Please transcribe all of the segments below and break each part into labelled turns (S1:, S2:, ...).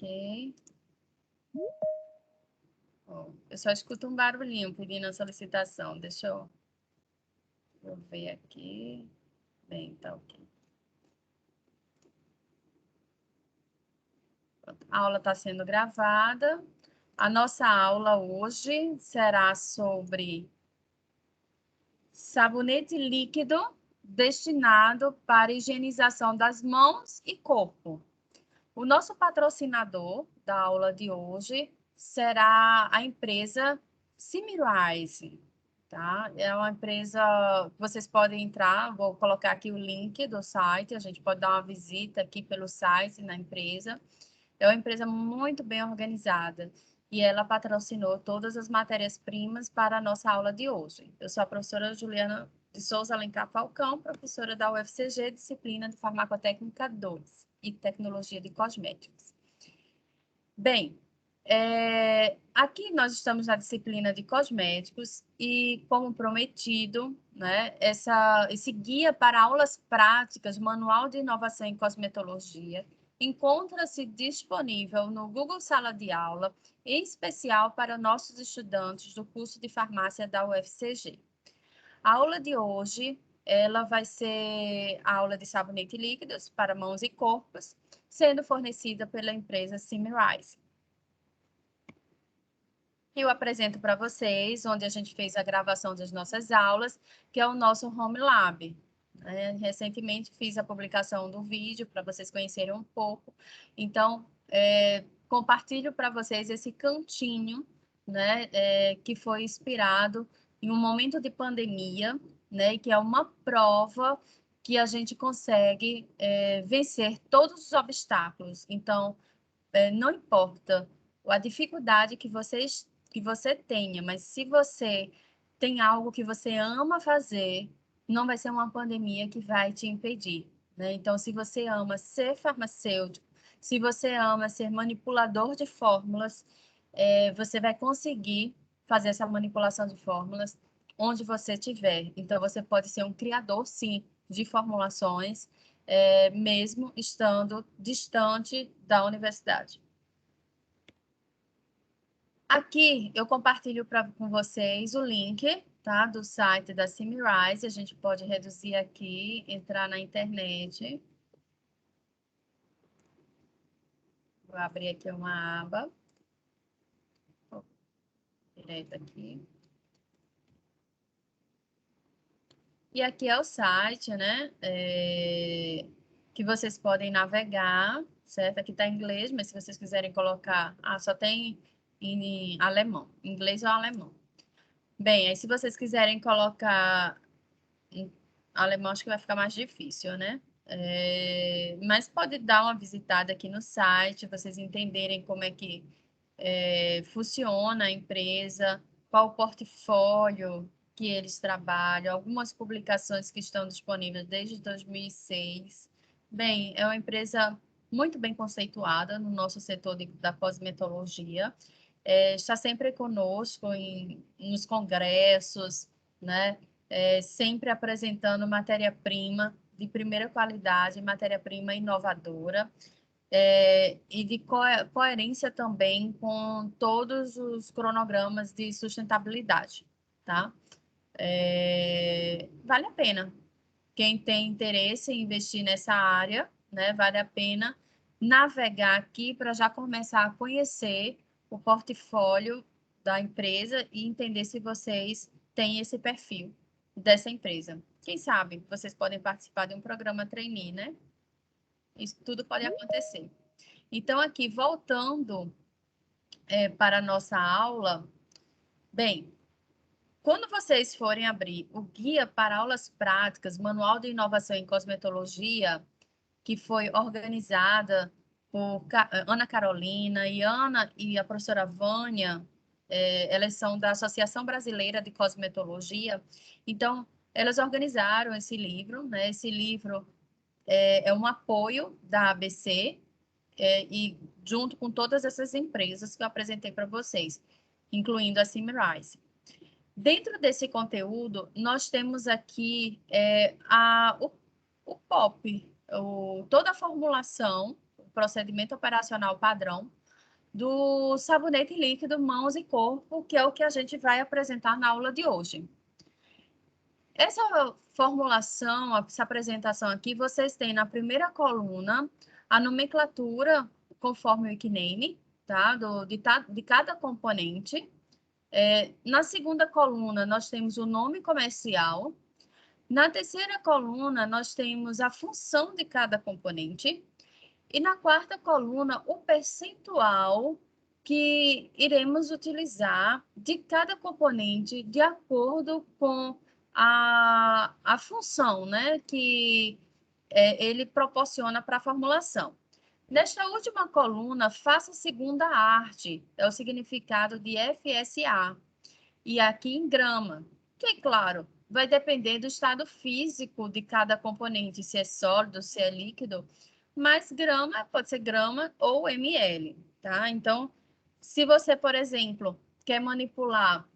S1: aqui. Eu só escuto um barulhinho pedindo a solicitação. Deixa eu ver aqui. Bem, tá ok. A aula está sendo gravada. A nossa aula hoje será sobre sabonete líquido destinado para higienização das mãos e corpo. O nosso patrocinador da aula de hoje será a empresa Symrise, tá? É uma empresa, vocês podem entrar, vou colocar aqui o link do site, a gente pode dar uma visita aqui pelo site na empresa. É uma empresa muito bem organizada e ela patrocinou todas as matérias-primas para a nossa aula de hoje. Eu sou a professora Juliana de Souza Alencar Falcão, professora da UFCG, disciplina de Farmacotécnica 2 e Tecnologia de Cosméticos. Bem, aqui nós estamos na disciplina de cosméticos e, como prometido, né, esse guia para aulas práticas, Manual de Inovação em Cosmetologia, encontra-se disponível no Google Sala de Aula, em especial para nossos estudantes do curso de farmácia da UFCG. A aula de hoje, ela vai ser a aula de sabonete líquidos para mãos e corpos, sendo fornecida pela empresa Symrise. Eu apresento para vocês, onde a gente fez a gravação das nossas aulas, que é o nosso Home Lab. Recentemente fiz a publicação do vídeo para vocês conhecerem um pouco. Então, compartilho para vocês esse cantinho, né, que foi inspirado em um momento de pandemia, né, que é uma prova que a gente consegue vencer todos os obstáculos. Então, não importa a dificuldade que você tenha, mas se você tem algo que você ama fazer, não vai ser uma pandemia que vai te impedir, né? Então, se você ama ser farmacêutico, se você ama ser manipulador de fórmulas, você vai conseguir fazer essa manipulação de fórmulas onde você estiver. Então, você pode ser um criador, sim, de formulações, mesmo estando distante da universidade. Aqui eu compartilho com vocês o link, tá, do site da Symrise. A gente pode reduzir aqui, entrar na internet. Vou abrir aqui uma aba. Direto aqui. E aqui é o site, né, que vocês podem navegar, certo? Aqui está em inglês, mas se vocês quiserem colocar... só tem em alemão, inglês ou alemão. Bem, aí se vocês quiserem colocar em alemão, acho que vai ficar mais difícil, né? Mas pode dar uma visitada aqui no site, vocês entenderem como é que funciona a empresa, qual o portfólio que eles trabalham, algumas publicações que estão disponíveis desde 2006. Bem, é uma empresa muito bem conceituada no nosso setor da cosmetologia, está sempre conosco nos congressos, né? Sempre apresentando matéria-prima de primeira qualidade, matéria-prima inovadora, e de coerência também com todos os cronogramas de sustentabilidade, tá? Vale a pena. Quem tem interesse em investir nessa área, né, vale a pena navegar aqui para já começar a conhecer o portfólio da empresa e entender se vocês têm esse perfil dessa empresa. Quem sabe vocês podem participar de um programa trainee, né? Isso tudo pode acontecer. Então, aqui, voltando para a nossa aula, bem, quando vocês forem abrir o Guia para Aulas Práticas, Manual de Inovação em Cosmetologia, que foi organizada por Ana Carolina e a professora Vânia, elas são da Associação Brasileira de Cosmetologia, então, elas organizaram esse livro, né? Esse livro é um apoio da ABC, e junto com todas essas empresas que eu apresentei para vocês, incluindo a Symrise. Dentro desse conteúdo, nós temos aqui o POP, toda a formulação, procedimento operacional padrão do sabonete líquido mãos e corpo, que é o que a gente vai apresentar na aula de hoje. Essa formulação, essa apresentação aqui, vocês têm na primeira coluna a nomenclatura conforme o nickname, tá? De cada componente. Na segunda coluna, nós temos o nome comercial. Na terceira coluna, nós temos a função de cada componente. E na quarta coluna, o percentual que iremos utilizar de cada componente de acordo com a função, né, que ele proporciona para a formulação. Nesta última coluna, faça a segunda arte, é o significado de FSA, e aqui em grama, que, claro, vai depender do estado físico de cada componente, se é sólido, se é líquido, mas grama pode ser grama ou ml, tá? Então, se você, por exemplo, quer manipular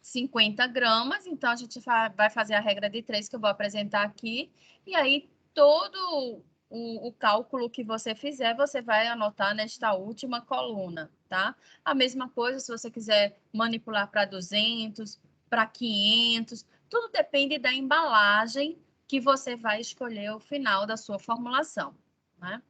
S1: 50 gramas, então a gente vai fazer a regra de 3 que eu vou apresentar aqui, e aí todo o cálculo que você fizer, você vai anotar nesta última coluna, tá? A mesma coisa se você quiser manipular para 200, para 500, tudo depende da embalagem que você vai escolher ao final da sua formulação, né?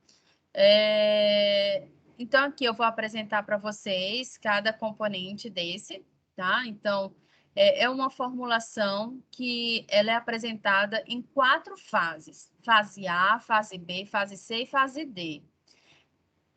S1: Então, aqui eu vou apresentar para vocês cada componente desse, tá? Então, é uma formulação que ela é apresentada em 4 fases. Fase A, fase B, fase C e fase D.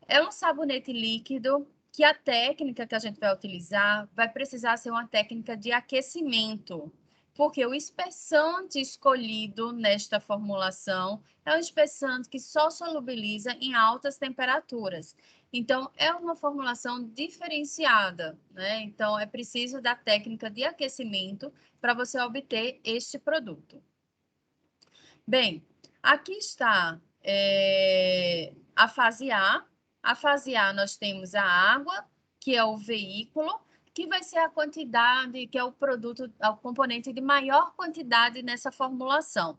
S1: É um sabonete líquido que a técnica que a gente vai utilizar vai precisar ser uma técnica de aquecimento, porque o espessante escolhido nesta formulação é um espessante que só solubiliza em altas temperaturas. Então, é uma formulação diferenciada, né? Então, é preciso da técnica de aquecimento para você obter este produto. Bem, aqui está a fase A. A fase A, nós temos a água, que é o veículo, que vai ser a quantidade, que é o produto, o componente de maior quantidade nessa formulação.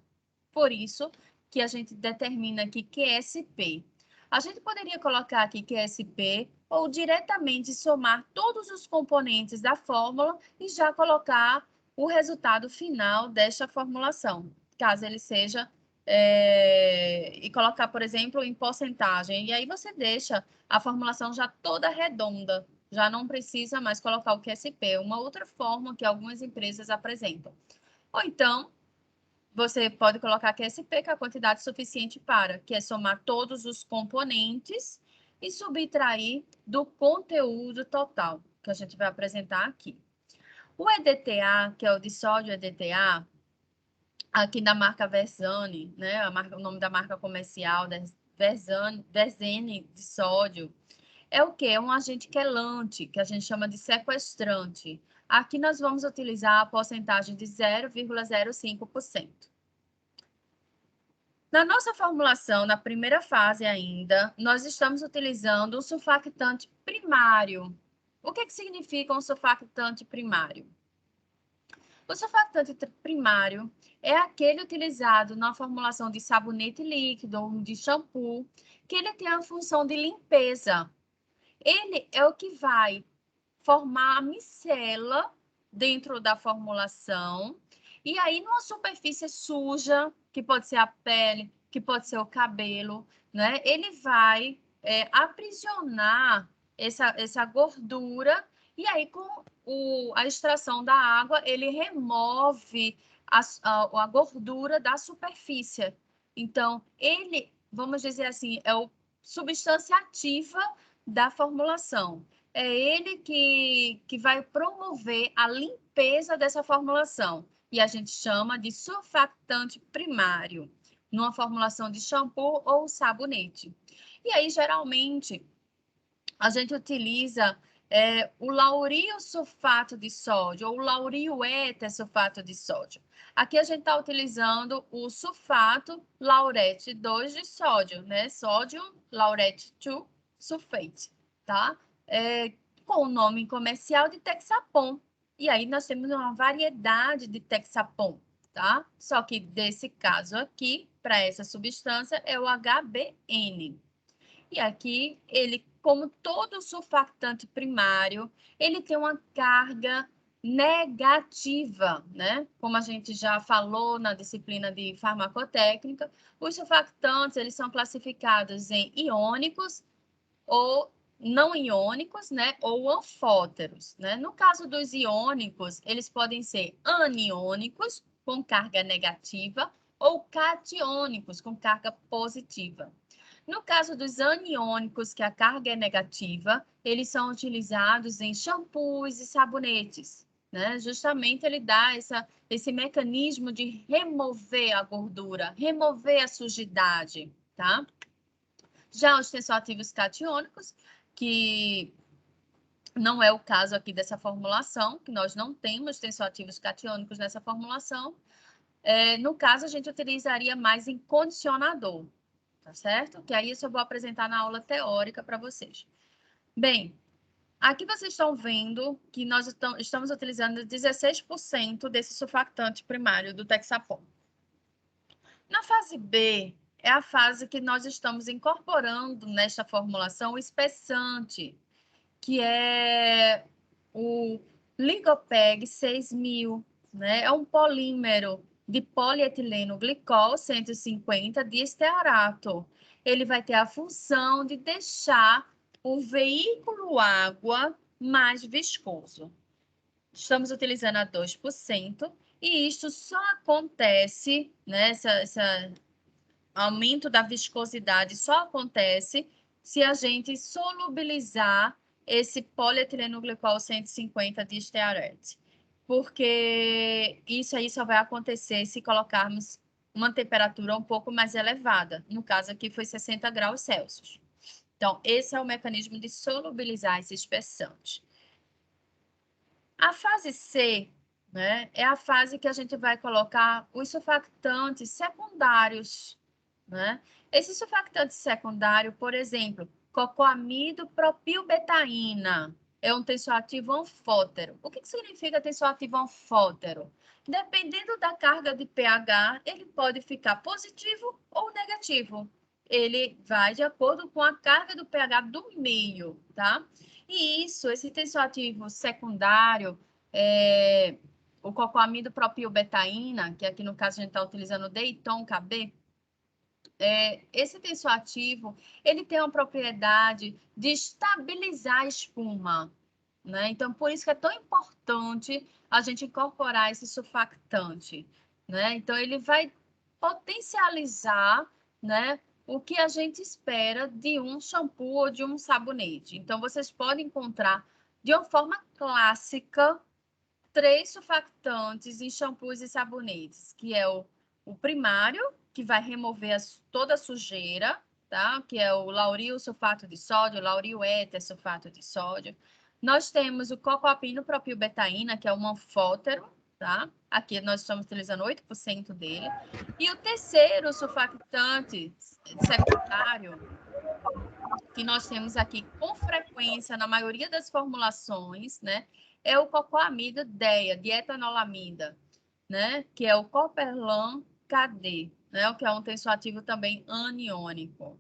S1: Por isso que a gente determina aqui QSP. A gente poderia colocar aqui QSP ou diretamente somar todos os componentes da fórmula e já colocar o resultado final desta formulação, caso ele seja e colocar, por exemplo, em porcentagem. E aí você deixa a formulação já toda redonda, já não precisa mais colocar o QSP, uma outra forma que algumas empresas apresentam. Ou então, você pode colocar QSP, que é a quantidade suficiente para, que é somar todos os componentes e subtrair do conteúdo total, que a gente vai apresentar aqui. O EDTA, que é o dissódio EDTA, aqui da marca Versane, né? O nome da marca comercial, Versane de sódio, é o quê? É um agente quelante, que a gente chama de sequestrante. Aqui nós vamos utilizar a porcentagem de 0,05%. Na nossa formulação, na primeira fase ainda, nós estamos utilizando o surfactante primário. O que significa um surfactante primário? O surfactante primário é aquele utilizado na formulação de sabonete líquido ou de shampoo, que ele tem a função de limpeza. Ele é o que vai formar a micela dentro da formulação, e aí numa superfície suja, que pode ser a pele, que pode ser o cabelo, né? Ele vai aprisionar essa gordura, e aí com a extração da água, ele remove a gordura da superfície. Então, ele, vamos dizer assim, é o substância ativa da formulação. É ele que vai promover a limpeza dessa formulação. E a gente chama de surfactante primário, numa formulação de shampoo ou sabonete. E aí, geralmente, a gente utiliza o lauryl sulfato de sódio ou lauryl éter sulfato de sódio. Aqui a gente está utilizando o sulfato laurete 2 de sódio, né? Sodium laurete 2 sulfate, tá? Com o nome comercial de Texapon. E aí nós temos uma variedade de Texapon, tá? Só que desse caso aqui, para essa substância, é o HBN. E aqui, ele, como todo surfactante primário, ele tem uma carga negativa, né? Como a gente já falou na disciplina de farmacotécnica, os surfactantes, eles são classificados em iônicos ou não iônicos, né? Ou anfóteros, né? No caso dos iônicos, eles podem ser aniônicos, com carga negativa, ou catiônicos, com carga positiva. No caso dos aniônicos, que a carga é negativa, eles são utilizados em shampoos e sabonetes, né? Justamente ele dá esse mecanismo de remover a gordura, remover a sujidade, tá? Já os tensoativos catiônicos, que não é o caso aqui dessa formulação, que nós não temos tensoativos catiônicos nessa formulação. No caso, a gente utilizaria mais em condicionador, tá certo? Que aí isso eu vou apresentar na aula teórica para vocês. Bem, aqui vocês estão vendo que nós estamos utilizando 16% desse surfactante primário do Texapol. Na fase B, é a fase que nós estamos incorporando nesta formulação o espessante, que é o Ligopeg 6000, né? É um polímero de polietileno glicol 150 de estearato. Ele vai ter a função de deixar o veículo água mais viscoso. Estamos utilizando a 2%, e isto só acontece, né? Esse aumento da viscosidade só acontece se a gente solubilizar esse polietileno-glicol 150 de estearete. Porque isso aí só vai acontecer se colocarmos uma temperatura um pouco mais elevada. No caso aqui foi 60 graus Celsius. Então, esse é o mecanismo de solubilizar esse espessante. A fase C, né, é a fase que a gente vai colocar os surfactantes secundários, né? Esse surfactante secundário, por exemplo, cocoamido propilbetaína, é um tensoativo anfótero. O que significa tensoativo anfótero? Dependendo da carga de pH, ele pode ficar positivo ou negativo. Ele vai de acordo com a carga do pH do meio, tá? E isso, esse tensoativo secundário, o cocoamido propilbetaína, que aqui no caso a gente está utilizando o Dayton KB, esse tensoativo, ele tem uma propriedade de estabilizar a espuma, né? Então, por isso que é tão importante a gente incorporar esse surfactante, né? Então, ele vai potencializar, né, o que a gente espera de um shampoo ou de um sabonete. Então, vocês podem encontrar, de uma forma clássica, 3 surfactantes em shampoos e sabonetes, que é o primário, que vai remover toda a sujeira, tá? Que é o lauril sulfato de sódio, lauril éter sulfato de sódio. Nós temos o cocoapino propilbetaína, que é um anfótero, tá? Aqui nós estamos utilizando 8% dele. E o terceiro surfactante secundário, que nós temos aqui com frequência na maioria das formulações, né? É o cocoamida DEA, dietanolamida, né? Que é o Coperlan KD, né? O que é um tensoativo também aniônico.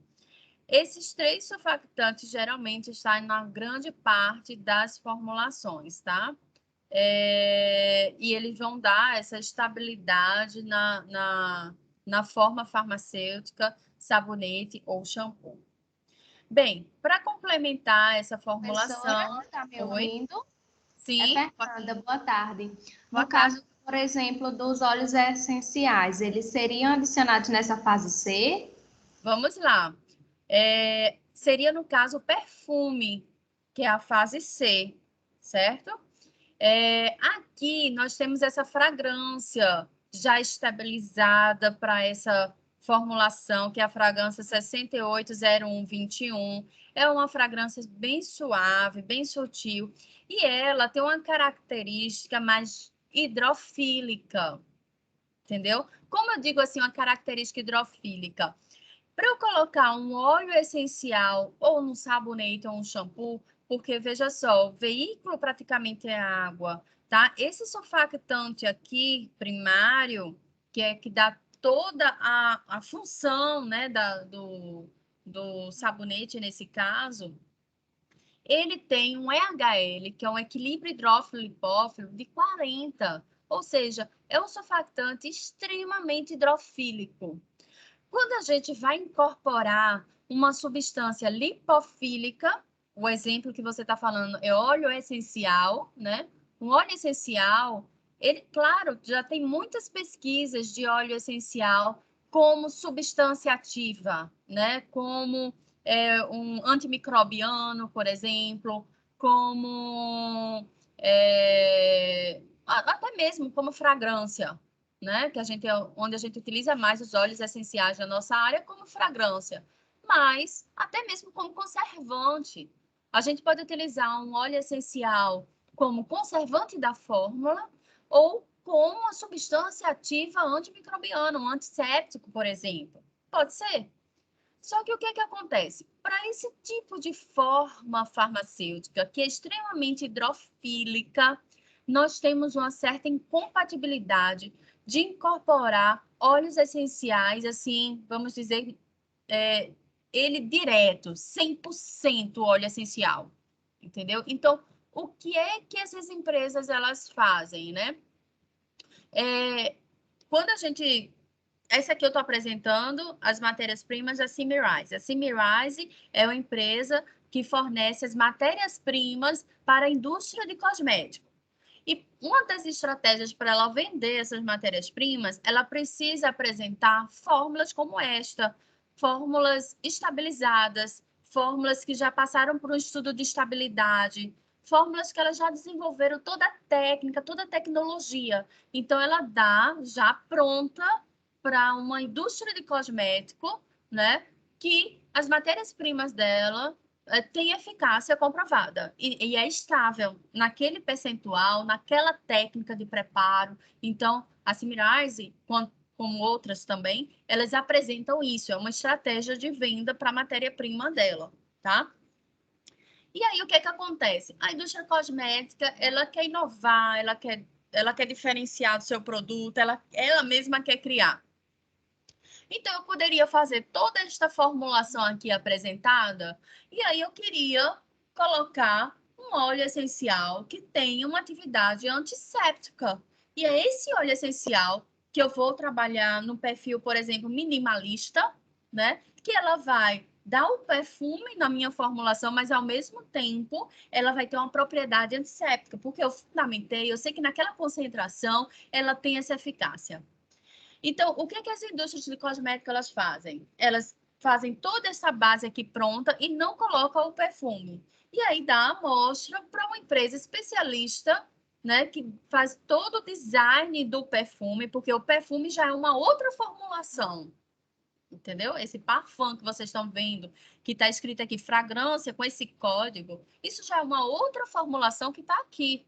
S1: Esses 3 surfactantes geralmente estão na grande parte das formulações, tá? E eles vão dar essa estabilidade na forma farmacêutica, sabonete ou shampoo. Bem, para complementar essa formulação...
S2: Professora, está me
S1: Oi?
S2: ouvindo?
S1: Sim.
S2: É Fernanda, boa tarde.
S1: Boa
S2: No
S1: tarde.
S2: caso, por exemplo, dos óleos essenciais, eles seriam adicionados nessa fase C?
S1: Vamos lá. Seria, no caso, o perfume, que é a fase C, certo? Aqui nós temos essa fragrância já estabilizada para essa formulação, que é a fragrância 680121. É uma fragrância bem suave, bem sutil, e ela tem uma característica mais hidrofílica, entendeu? Como eu digo assim, uma característica hidrofílica? Para eu colocar um óleo essencial ou um sabonete ou um shampoo, porque veja só, o veículo praticamente é água, tá? Esse surfactante aqui, primário, que é que dá toda a função, né, do sabonete, nesse caso, ele tem um EHL, que é um equilíbrio hidrófilo-lipófilo, de 40, ou seja, é um surfactante extremamente hidrofílico. Quando a gente vai incorporar uma substância lipofílica, o exemplo que você está falando é óleo essencial, né? Um óleo essencial, ele, claro, já tem muitas pesquisas de óleo essencial como substância ativa, né? Como um antimicrobiano, por exemplo, como até mesmo como fragrância, né? Que onde a gente utiliza mais os óleos essenciais na nossa área como fragrância, mas até mesmo como conservante. A gente pode utilizar um óleo essencial como conservante da fórmula ou como uma substância ativa antimicrobiana, um antisséptico, por exemplo. Pode ser. Só que o que acontece? Para esse tipo de forma farmacêutica, que é extremamente hidrofílica, nós temos uma certa incompatibilidade de incorporar óleos essenciais, assim, vamos dizer, ele direto, 100% óleo essencial, entendeu? Então, o que é que essas empresas elas fazem, né? Quando a gente essa aqui eu estou apresentando as matérias-primas da Symrise. A Symrise é uma empresa que fornece as matérias-primas para a indústria de cosméticos. E uma das estratégias para ela vender essas matérias-primas, ela precisa apresentar fórmulas como esta, fórmulas estabilizadas, fórmulas que já passaram por um estudo de estabilidade, fórmulas que elas já desenvolveram toda a técnica, toda a tecnologia. Então, ela dá já pronta para uma indústria de cosmético, né, que as matérias-primas dela tem eficácia comprovada e é estável naquele percentual, naquela técnica de preparo. Então, a Symrise, como outras também, elas apresentam isso, é uma estratégia de venda para a matéria-prima dela, tá? E aí, o que acontece? A indústria cosmética, ela quer inovar, ela quer diferenciar do seu produto, ela mesma quer criar. Então, eu poderia fazer toda esta formulação aqui apresentada, e aí eu queria colocar um óleo essencial que tenha uma atividade antisséptica. E é esse óleo essencial que eu vou trabalhar no perfil, por exemplo, minimalista, né? Que ela vai dar o perfume na minha formulação, mas ao mesmo tempo ela vai ter uma propriedade antisséptica, porque eu fundamentei, eu sei que naquela concentração ela tem essa eficácia. Então, o que as indústrias de cosméticos elas fazem? Elas fazem toda essa base aqui pronta e não colocam o perfume. E aí dá a amostra para uma empresa especialista, né, que faz todo o design do perfume, porque o perfume já é uma outra formulação. Entendeu? Esse parfum que vocês estão vendo, que está escrito aqui fragrância com esse código, isso já é uma outra formulação que está aqui.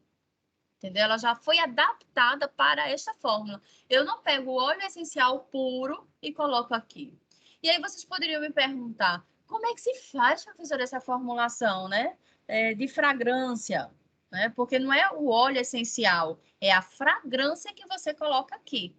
S1: Entendeu? Ela já foi adaptada para esta fórmula. Eu não pego o óleo essencial puro e coloco aqui. E aí vocês poderiam me perguntar, como é que se faz, professor, essa formulação, né? De fragrância, né? Porque não é o óleo essencial, é a fragrância que você coloca aqui.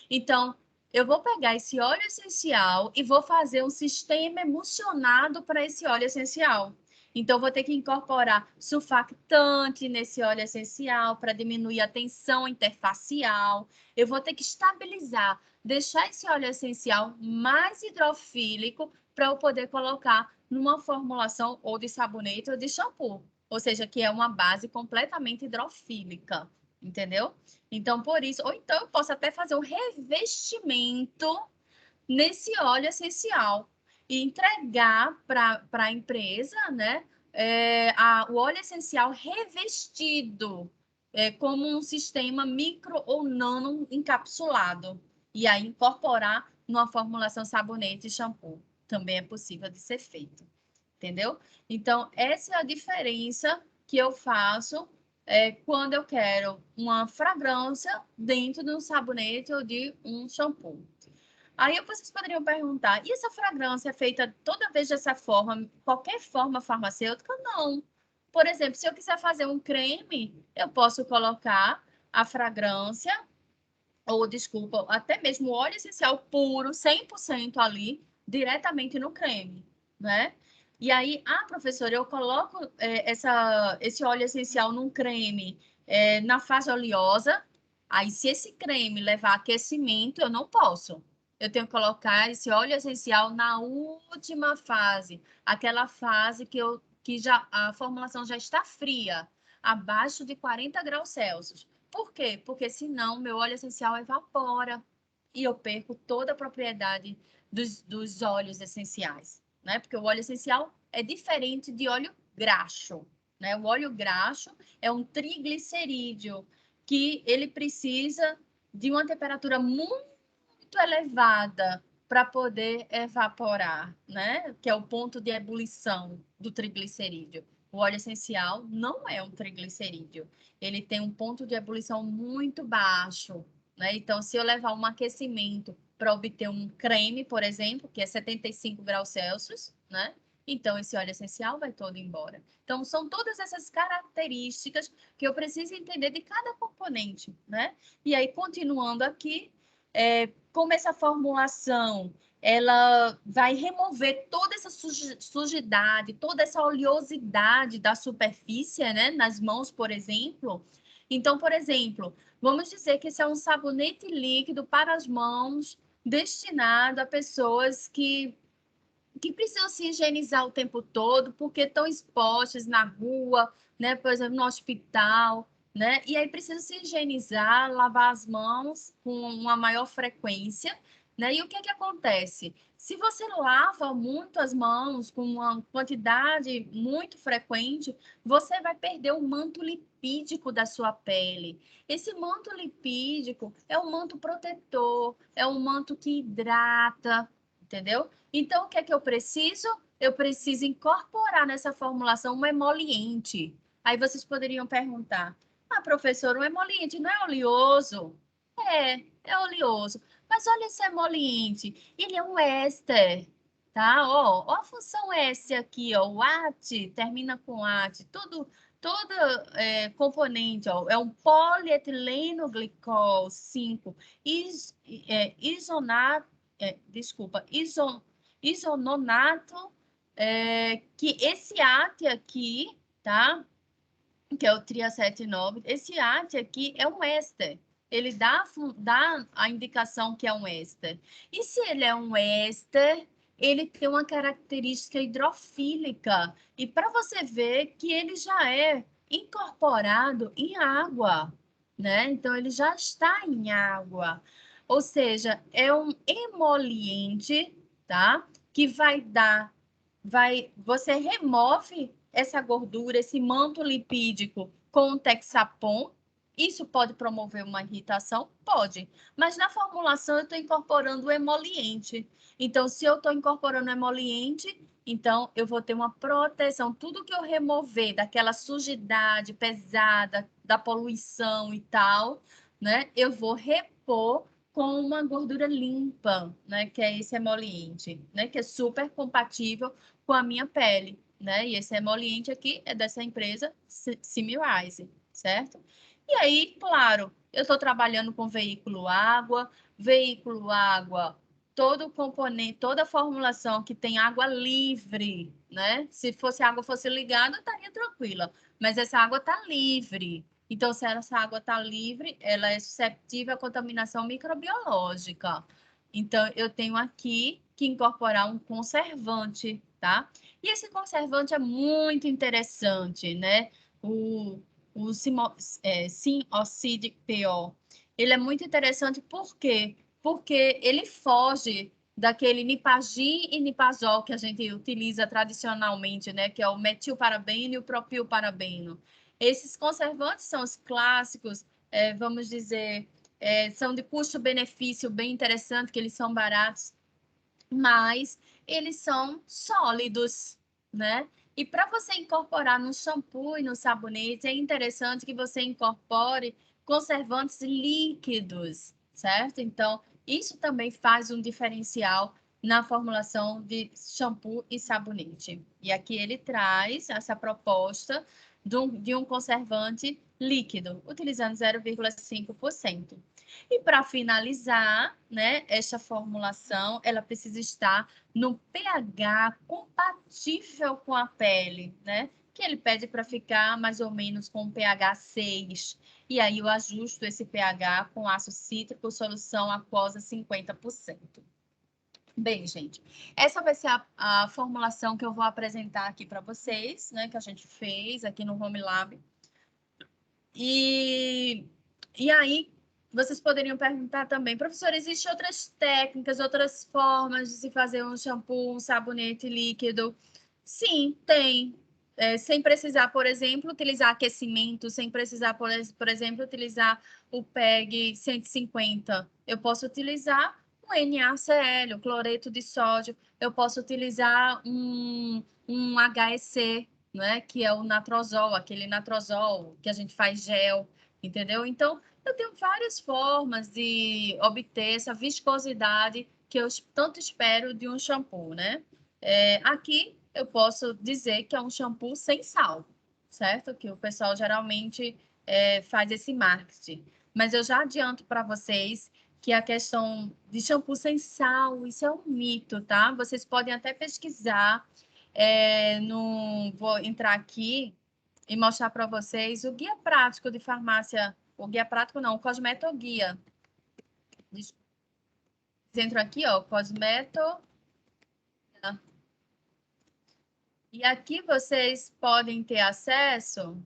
S1: Então, eu vou pegar esse óleo essencial e vou fazer um sistema emulsionado para esse óleo essencial. Então, vou ter que incorporar surfactante nesse óleo essencial para diminuir a tensão interfacial. Eu vou ter que estabilizar, deixar esse óleo essencial mais hidrofílico para eu poder colocar numa formulação ou de sabonete ou de shampoo. Ou seja, que é uma base completamente hidrofílica, entendeu? Então, por isso, ou então eu posso até fazer um revestimento nesse óleo essencial e entregar para a empresa, né, o óleo essencial revestido, como um sistema micro ou nano encapsulado, e aí incorporar numa formulação sabonete e shampoo. Também é possível de ser feito, entendeu? Então, essa é a diferença que eu faço quando eu quero uma fragrância dentro de um sabonete ou de um shampoo. Aí vocês poderiam perguntar, e essa fragrância é feita toda vez dessa forma, qualquer forma farmacêutica? Não. Por exemplo, se eu quiser fazer um creme, eu posso colocar a fragrância, ou desculpa, até mesmo o óleo essencial puro, 100% ali, diretamente no creme. né? E aí, professora, eu coloco esse óleo essencial num creme na fase oleosa. Aí, se esse creme levar aquecimento, eu não posso. Eu tenho que colocar esse óleo essencial na última fase, aquela fase que já a formulação já está fria, abaixo de 40 graus Celsius. Por quê? Porque senão meu óleo essencial evapora e eu perco toda a propriedade dos óleos essenciais, né? Porque o óleo essencial é diferente de óleo graxo, né? O óleo graxo é um triglicerídeo que ele precisa de uma temperatura muito elevada para poder evaporar, né? Que é o ponto de ebulição do triglicerídeo. O óleo essencial não é um triglicerídeo. Ele tem um ponto de ebulição muito baixo, né? Então, se eu levar um aquecimento para obter um creme, por exemplo, que é 75 graus Celsius, né? Então, esse óleo essencial vai todo embora. Então, são todas essas características que eu preciso entender de cada componente, né? E aí, continuando aqui, como essa formulação ela vai remover toda essa sujidade, toda essa oleosidade da superfície, né, nas mãos, por exemplo. Então, por exemplo, vamos dizer que esse é um sabonete líquido para as mãos destinado a pessoas que precisam se higienizar o tempo todo, porque estão expostas na rua, né? Por exemplo, no hospital, né? E aí precisa se higienizar, lavar as mãos com uma maior frequência, né? E o que é que acontece? Se você lava muito as mãos com uma quantidade muito frequente, você vai perder o manto lipídico da sua pele. Esse manto lipídico é um manto protetor, é um manto que hidrata, entendeu? Então, o que é que eu preciso? Eu preciso incorporar nessa formulação um emoliente. Aí vocês poderiam perguntar: professor, o emoliente não é oleoso? É oleoso. Mas olha esse emoliente, ele é um éster, tá? Ó a função S aqui, ó, o AT, termina com AT, todo componente, ó, é um polietileno glicol 5, isonato, desculpa, isononato, que esse AT aqui, tá? Que é o triacetinol, esse AT aqui é um éster. Ele dá a indicação que é um éster. E se ele é um éster, ele tem uma característica hidrofílica. E para você ver que ele já é incorporado em água, né? Então, ele já está em água. Ou seja, é um emoliente, tá? Que você remove essa gordura, esse manto lipídico com o Texapon. Isso pode promover uma irritação? Pode. Mas na formulação eu estou incorporando o emoliente. Então, se eu estou incorporando o emoliente, então eu vou ter uma proteção. Tudo que eu remover daquela sujidade pesada, da poluição e tal, né? Eu vou repor com uma gordura limpa, né? Que é esse emoliente, né? Que é super compatível com a minha pele, né? E esse emoliente aqui é dessa empresa Simirise, certo? E aí, claro, eu estou trabalhando com veículo água, todo componente, toda formulação que tem água livre, né? Se fosse água fosse ligada, estaria tranquila, mas essa água está livre. Então, se essa água está livre, ela é susceptível à contaminação microbiológica. Então, eu tenho aqui que incorporar um conservante, tá? E esse conservante é muito interessante, né? O Sinoside PO. Ele é muito interessante por quê? Porque ele foge daquele nipagin e nipazol que a gente utiliza tradicionalmente, né? Que é o metilparabeno e o propilparabeno. Esses conservantes são os clássicos, vamos dizer, são de custo-benefício bem interessante, que eles são baratos, mas eles são sólidos, né? E para você incorporar no shampoo e no sabonete, é interessante que você incorpore conservantes líquidos, certo? Então, isso também faz um diferencial na formulação de shampoo e sabonete. E aqui ele traz essa proposta de um conservante líquido, utilizando 0,5%. E para finalizar, né, esta formulação, ela precisa estar no pH compatível com a pele, né? Que ele pede para ficar mais ou menos com pH 6. E aí eu ajusto esse pH com ácido cítrico, solução aquosa 50%. Bem, gente, essa vai ser a formulação que eu vou apresentar aqui para vocês, né? Que a gente fez aqui no Home Lab. E aí, vocês poderiam perguntar também, professor, existem outras técnicas, outras formas de se fazer um shampoo, um sabonete líquido? Sim, tem. Sem precisar, por exemplo, utilizar aquecimento, sem precisar, por exemplo, utilizar o PEG 150. Eu posso utilizar o NaCl, o cloreto de sódio. Eu posso utilizar um HEC, né, que é o natrozol, aquele natrozol que a gente faz gel, entendeu? Então, eu tenho várias formas de obter essa viscosidade que eu tanto espero de um shampoo, né? Aqui eu posso dizer que é um shampoo sem sal, certo? Que o pessoal geralmente faz esse marketing. Mas eu já adianto para vocês que a questão de shampoo sem sal, isso é um mito, tá? Vocês podem até pesquisar. Vou entrar aqui e mostrar para vocês o guia prático de farmácia. O guia prático não, o cosmetoguia. Entro aqui, ó, cosmeto. E aqui vocês podem ter acesso.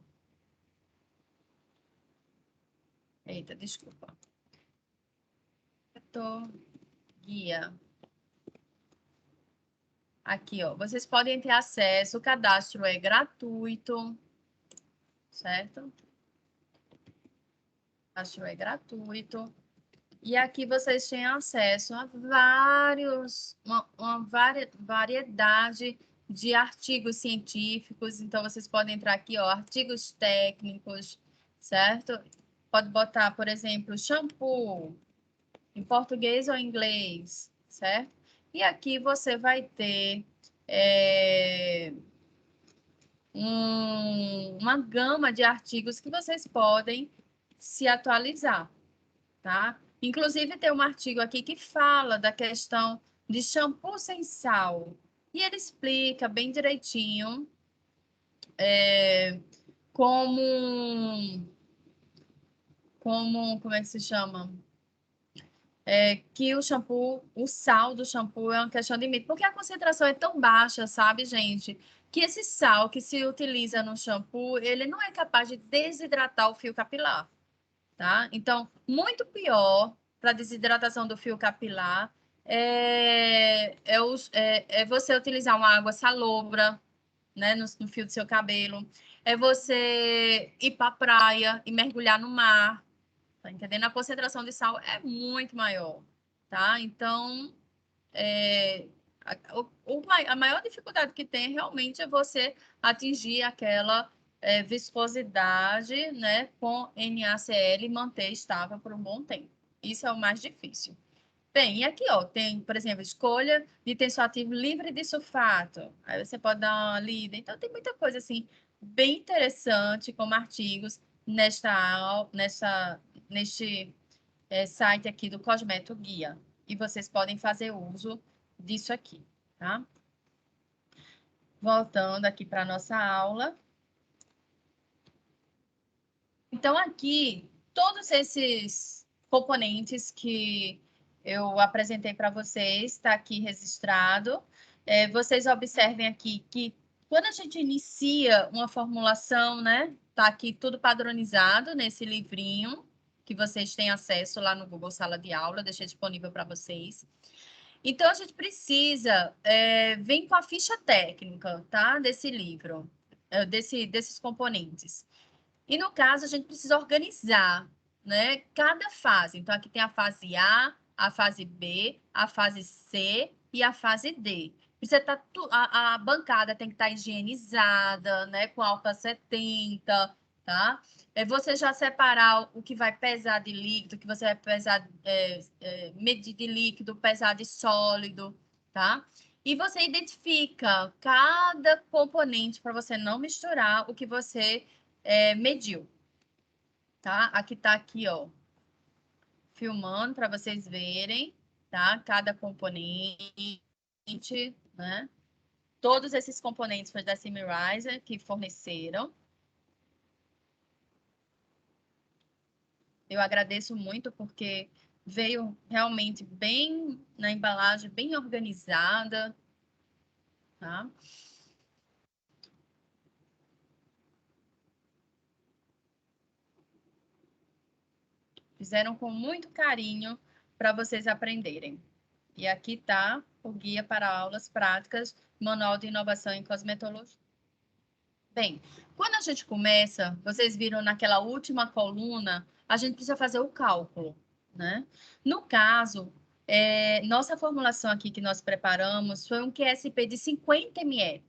S1: Eita, desculpa. Guia. Aqui, ó. Vocês podem ter acesso. O cadastro é gratuito, certo? O cadastro é gratuito. E aqui vocês têm acesso a uma variedade de artigos científicos. Então, vocês podem entrar aqui, ó, artigos técnicos, certo? Pode botar, por exemplo, shampoo, em português ou em inglês, certo? E aqui você vai ter uma gama de artigos que vocês podem se atualizar, tá? Inclusive, tem um artigo aqui que fala da questão de shampoo sem sal. E ele explica bem direitinho como, como é que se chama? Que o shampoo, o sal do shampoo é uma questão de mito. Porque a concentração é tão baixa, sabe, gente? Que esse sal que se utiliza no shampoo, ele não é capaz de desidratar o fio capilar, tá? Então, muito pior para a desidratação do fio capilar é você utilizar uma água salobra, né, no fio do seu cabelo. É você ir para a praia e mergulhar no mar, tá entendendo? A concentração de sal é muito maior, tá? Então, a maior dificuldade que tem realmente é você atingir aquela viscosidade, né, com NaCl e manter estável por um bom tempo. Isso é o mais difícil. Bem, e aqui, ó, tem, por exemplo, escolha de tensoativo livre de sulfato. Aí você pode dar uma lida. Então, tem muita coisa, assim, bem interessante, como artigos neste site aqui do Cosmeto Guia. E vocês podem fazer uso disso aqui, tá? Voltando aqui para a nossa aula. Então, aqui, todos esses componentes que eu apresentei para vocês, está aqui registrado. Vocês observem aqui que quando a gente inicia uma formulação, né? Está aqui tudo padronizado nesse livrinho, que vocês têm acesso lá no Google Sala de Aula, deixei disponível para vocês. Então, a gente precisa, vem com a ficha técnica, tá? Desse livro, desses componentes. E no caso, a gente precisa organizar, né, cada fase. Então, aqui tem a fase a fase B, a fase C e a fase D. Precisa tá, a bancada tem que estar higienizada, né, com álcool 70, tá? Você já separar o que vai pesar de líquido, o que você vai pesar, medir de líquido, pesar de sólido, tá? E você identifica cada componente para você não misturar o que você mediu. tá? Aqui tá aqui, ó, filmando para vocês verem, tá? Cada componente, né? Todos esses componentes foi da Symrise que forneceram. Eu agradeço muito porque veio realmente bem na embalagem, bem organizada, tá? Fizeram com muito carinho para vocês aprenderem. E aqui está o guia para aulas práticas, Manual de Inovação em Cosmetologia. Bem, quando a gente começa, vocês viram naquela última coluna, a gente precisa fazer o cálculo, né? No caso, nossa formulação aqui que nós preparamos foi um QSP de 50 ml.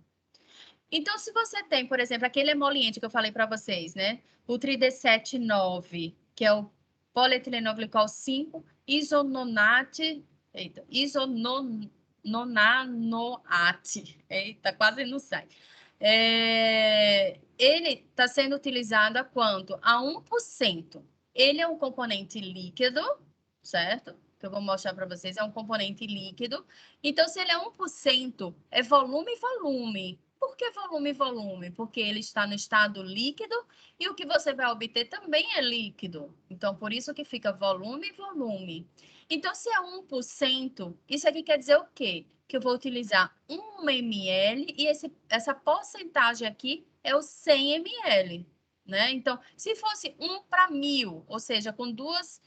S1: Então, se você tem, por exemplo, aquele emoliente que eu falei para vocês, né? O Trideset-9, que é o polietilenglicol 5, isononate, isononanoate. Eita, quase não sai. Ele está sendo utilizado a quanto? A 1%. Ele é um componente líquido, certo? Que eu vou mostrar para vocês, é um componente líquido. Então, se ele é 1%, é volume e volume. Por que volume e volume? Porque ele está no estado líquido e o que você vai obter também é líquido. Então, por isso que fica volume e volume. Então, se é 1%, isso aqui quer dizer o quê? Que eu vou utilizar 1 ml e essa porcentagem aqui é o 100 ml, né? Então, se fosse 1 para 1000, ou seja, com dois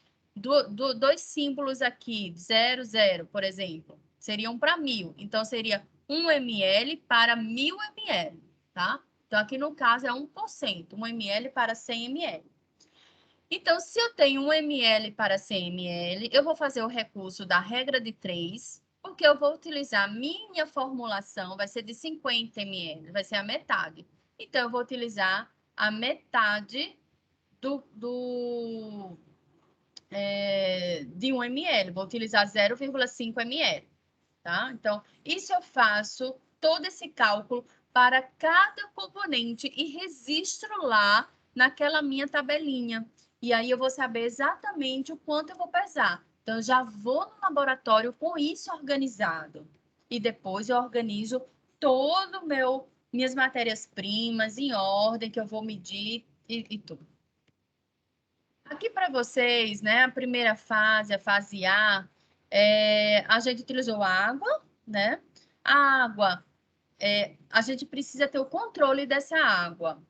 S1: símbolos aqui, 0, 0, por exemplo, seria 1 para 1000. Então, seria 1 ml para 1000 ml, tá? Então, aqui no caso é 1%, 1 ml para 100 ml. Então, se eu tenho 1 ml para 100 ml, eu vou fazer o recurso da regra de 3, porque eu vou utilizar a minha formulação, vai ser de 50 ml, vai ser a metade. Então, eu vou utilizar a metade de 1 ml, vou utilizar 0,5 ml, tá? Então, isso eu faço todo esse cálculo para cada componente e registro lá naquela minha tabelinha. E aí eu vou saber exatamente o quanto eu vou pesar. Então, eu já vou no laboratório com isso organizado. E depois eu organizo todo minhas matérias-primas em ordem que eu vou medir e tudo. Aqui para vocês, né, a primeira fase, a fase A, a gente utilizou água, né? A água, a gente precisa ter o controle dessa água.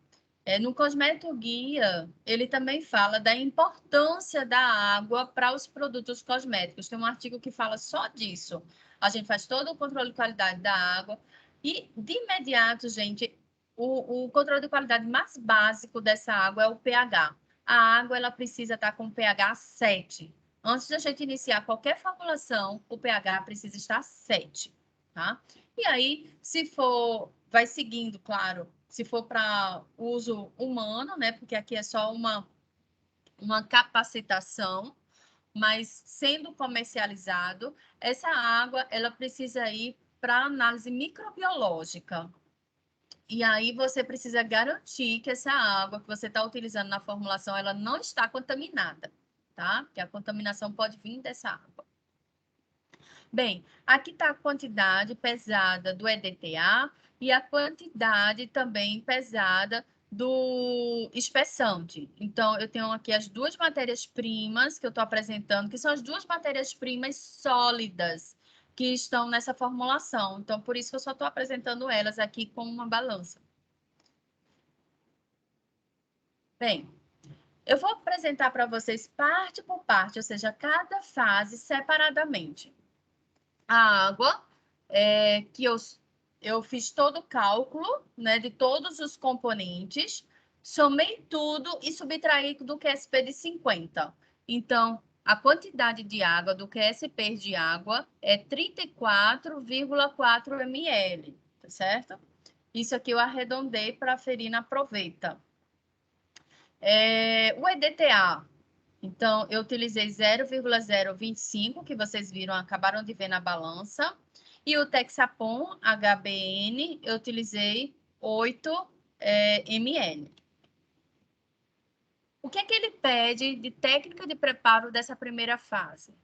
S1: No Cosmético Guia, ele também fala da importância da água para os produtos cosméticos. Tem um artigo que fala só disso. A gente faz todo o controle de qualidade da água e, de imediato, gente, o controle de qualidade mais básico dessa água é o pH. A água ela precisa estar com pH 7. Antes da gente iniciar qualquer formulação, o pH precisa estar 7, tá? E aí, se for, vai seguindo, claro, se for para uso humano, né? Porque aqui é só uma capacitação, mas sendo comercializado, essa água ela precisa ir para análise microbiológica. E aí você precisa garantir que essa água que você está utilizando na formulação ela não está contaminada, tá? Porque a contaminação pode vir dessa água. Bem, aqui está a quantidade pesada do EDTA e a quantidade também pesada do espessante. Então, eu tenho aqui as duas matérias-primas que eu estou apresentando, que são as duas matérias-primas sólidas que estão nessa formulação. Então, por isso que eu só estou apresentando elas aqui com uma balança. Bem, eu vou apresentar para vocês parte por parte, ou seja, cada fase separadamente. A água, que eu fiz todo o cálculo, né, de todos os componentes, somei tudo e subtraí do QSP de 50. Então, a quantidade de água do QSP de água é 34,4 ml, tá certo? Isso aqui eu arredondei para a Ferina aproveita. O EDTA, então, eu utilizei 0,025, que vocês viram, acabaram de ver na balança. E o Texapon HBN, eu utilizei 8 ml. O que é que ele pede de técnica de preparo dessa primeira fase?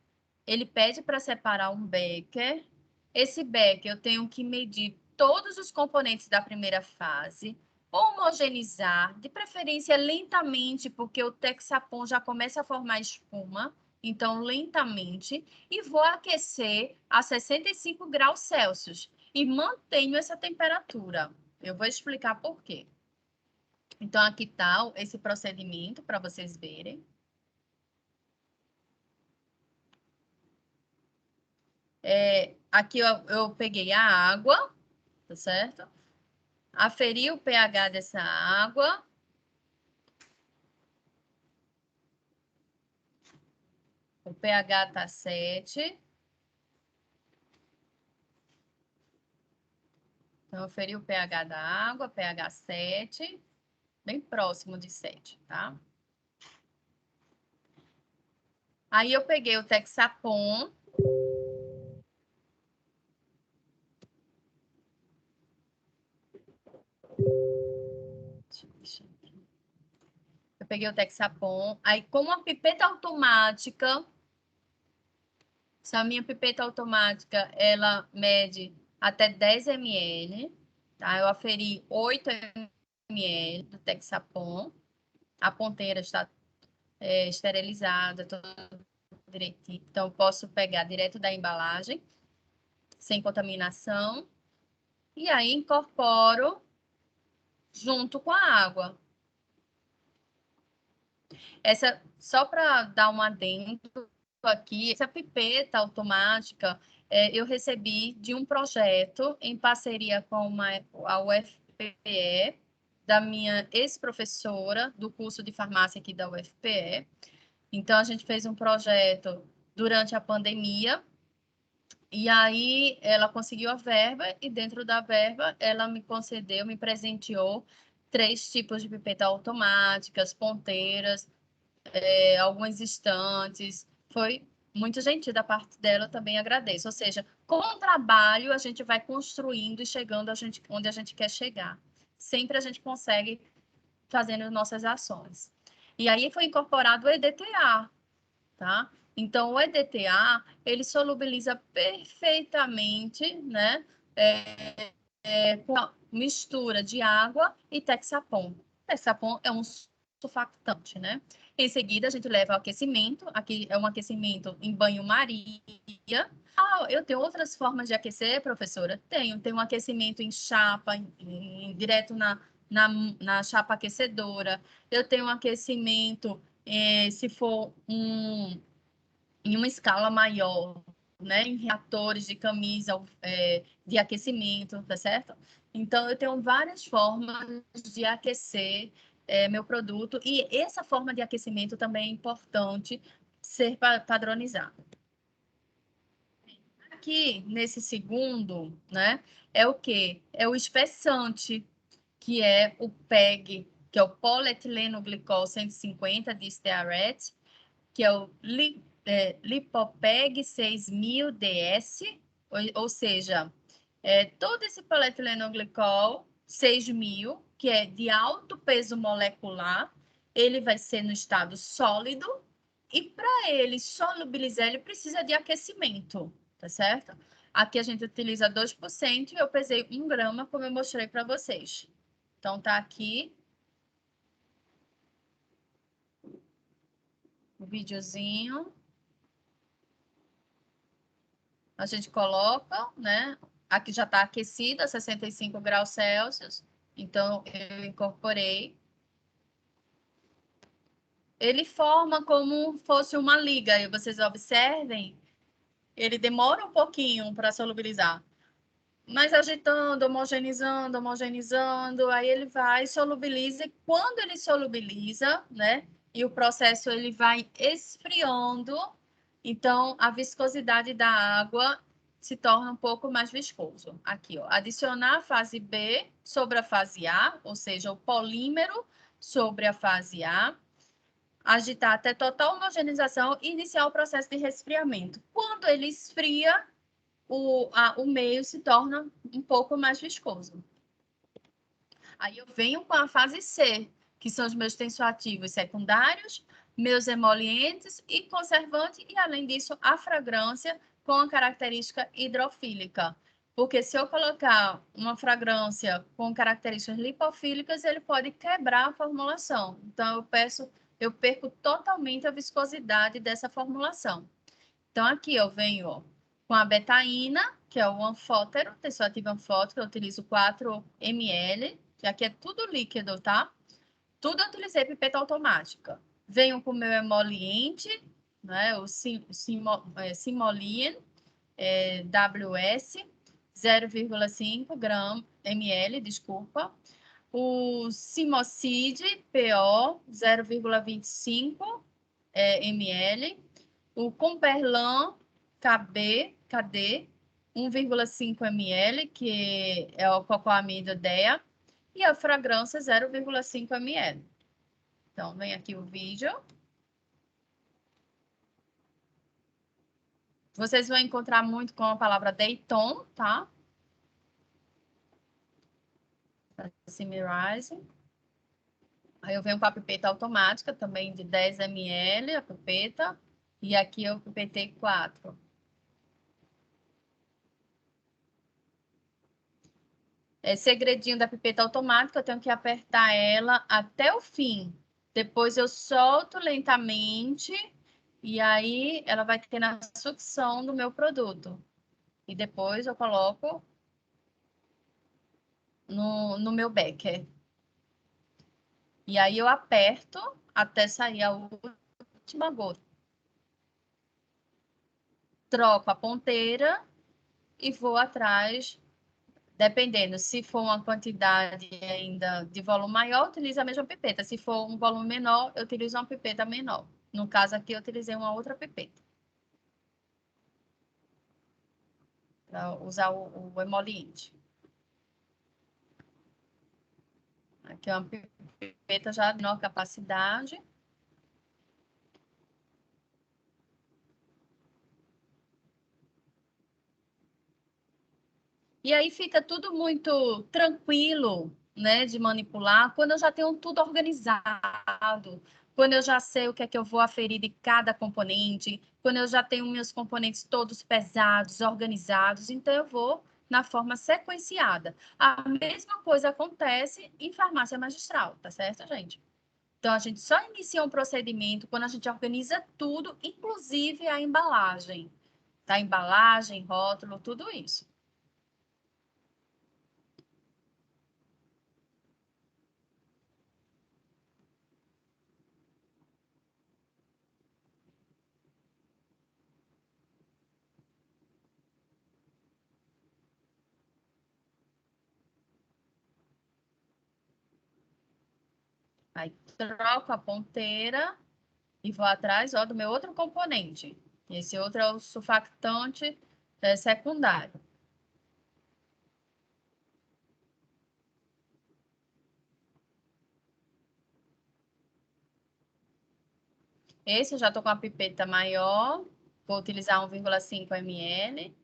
S1: Ele pede para separar um becker. Esse becker eu tenho que medir todos os componentes da primeira fase, homogeneizar, de preferência lentamente, porque o Texapon já começa a formar espuma, então lentamente, e vou aquecer a 65 graus Celsius e mantenho essa temperatura. Eu vou explicar por quê. Então, aqui está esse procedimento para vocês verem. Aqui eu peguei a água, tá certo? Aferi o pH dessa água. O pH está 7. Então, aferi o pH da água, pH 7, bem próximo de 7, tá? Aí eu peguei o Texapon. Eu peguei o Texapon. Aí, com uma pipeta automática, essa minha pipeta automática, ela mede até 10 ml, tá? Eu aferi 8 ml do Texapon. A ponteira está esterilizada, tudo direitinho. Então, posso pegar direto da embalagem, sem contaminação. E aí, incorporo junto com a água. Essa, só para dar um adendo aqui, essa pipeta automática eu recebi de um projeto em parceria com a UFPE, da minha ex-professora do curso de farmácia aqui da UFPE. Então, a gente fez um projeto durante a pandemia, e aí ela conseguiu a verba, e dentro da verba ela me concedeu, me presenteou 3 tipos de pipeta automáticas, ponteiras, algumas estantes. Foi muito gentil da parte dela, eu também agradeço. Ou seja, com o trabalho a gente vai construindo e chegando onde a gente quer chegar. Sempre a gente consegue fazendo nossas ações. E aí foi incorporado o EDTA, tá? Então, o EDTA, ele solubiliza perfeitamente, né? Com a mistura de água e Texapon. Texapon é um surfactante, né? Em seguida, a gente leva ao aquecimento. Aqui é um aquecimento em banho-maria. Ah, eu tenho outras formas de aquecer, professora? Tenho. Tem um aquecimento em chapa, direto na chapa aquecedora. Eu tenho um aquecimento, se for em uma escala maior, né, em reatores de camisa de aquecimento, tá certo? Então, eu tenho várias formas de aquecer meu produto, e essa forma de aquecimento também é importante ser padronizada. Aqui, nesse segundo, né, é o quê? É o espessante, que é o PEG, que é o polietileno glicol 150 de Stearet, que é o Lipopeg 6000 DS, ou seja, todo esse polietilenglicol 6000, que é de alto peso molecular, ele vai ser no estado sólido, e para ele solubilizar, ele precisa de aquecimento, tá certo? Aqui a gente utiliza 2% e eu pesei 1 grama, como eu mostrei para vocês. Então, tá aqui o videozinho. A gente coloca, né? Aqui já está aquecida, 65 graus Celsius. Então, eu incorporei. Ele forma como fosse uma liga. E vocês observem, ele demora um pouquinho para solubilizar. Mas agitando, homogeneizando, homogeneizando, aí ele vai, solubiliza. E quando ele solubiliza, né? E o processo ele vai esfriando, então a viscosidade da água se torna um pouco mais viscoso. Aqui, ó, adicionar a fase B sobre a fase A, ou seja, o polímero sobre a fase A, agitar até total homogeneização e iniciar o processo de resfriamento. Quando ele esfria, o meio se torna um pouco mais viscoso. Aí eu venho com a fase C, que são os meus tensoativos secundários, meus emolientes e conservante, e além disso, a fragrância com a característica hidrofílica. Porque se eu colocar uma fragrância com características lipofílicas, ele pode quebrar a formulação. Então, eu perco totalmente a viscosidade dessa formulação. Então, aqui eu venho ó, com a betaína, que é o anfótero, tensoativo anfótero, eu utilizo 4 ml, que aqui é tudo líquido, tá? Tudo eu utilizei pipeta automática. Venho com o meu emoliente, né, o Simolien WS, 0,5 ml, desculpa. O Simocid PO, 0,25 ml. O Cumberland KD, 1,5 ml, que é o cocoamida DEA. E a fragrância, 0,5 ml. Então, vem aqui o vídeo. Vocês vão encontrar muito com a palavra Dayton, tá? Simirizing. Aí eu venho com a pipeta automática, também de 10 ml, a pipeta. E aqui eu pipetei 4. Segredinho da pipeta automática, eu tenho que apertar ela até o fim. Depois eu solto lentamente e aí ela vai ter na sucção do meu produto. E depois eu coloco no meu becker. E aí eu aperto até sair a última gota. Troco a ponteira e vou atrás, dependendo. Se for uma quantidade ainda de volume maior, utilizo a mesma pipeta. Se for um volume menor, eu utilizo uma pipeta menor. No caso aqui, eu utilizei uma outra pipeta. Para usar o emoliente. Aqui é uma pipeta já de menor capacidade. E aí fica tudo muito tranquilo, né, de manipular, quando eu já tenho tudo organizado, quando eu já sei o que é que eu vou aferir de cada componente, quando eu já tenho meus componentes todos pesados, organizados, então eu vou na forma sequenciada. A mesma coisa acontece em farmácia magistral, tá certo, gente? Então, a gente só inicia um procedimento quando a gente organiza tudo, inclusive a embalagem, tá? Embalagem, rótulo, tudo isso. Aí troco a ponteira e vou atrás, ó, do meu outro componente. Esse outro é o surfactante secundário. Esse eu já estou com a pipeta maior, vou utilizar 1,5 ml.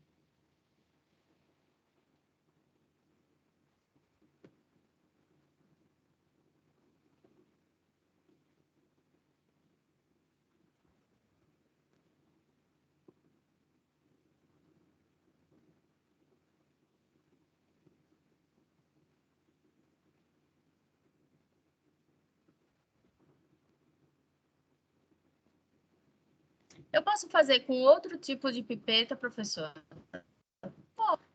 S1: Eu posso fazer com outro tipo de pipeta, professor?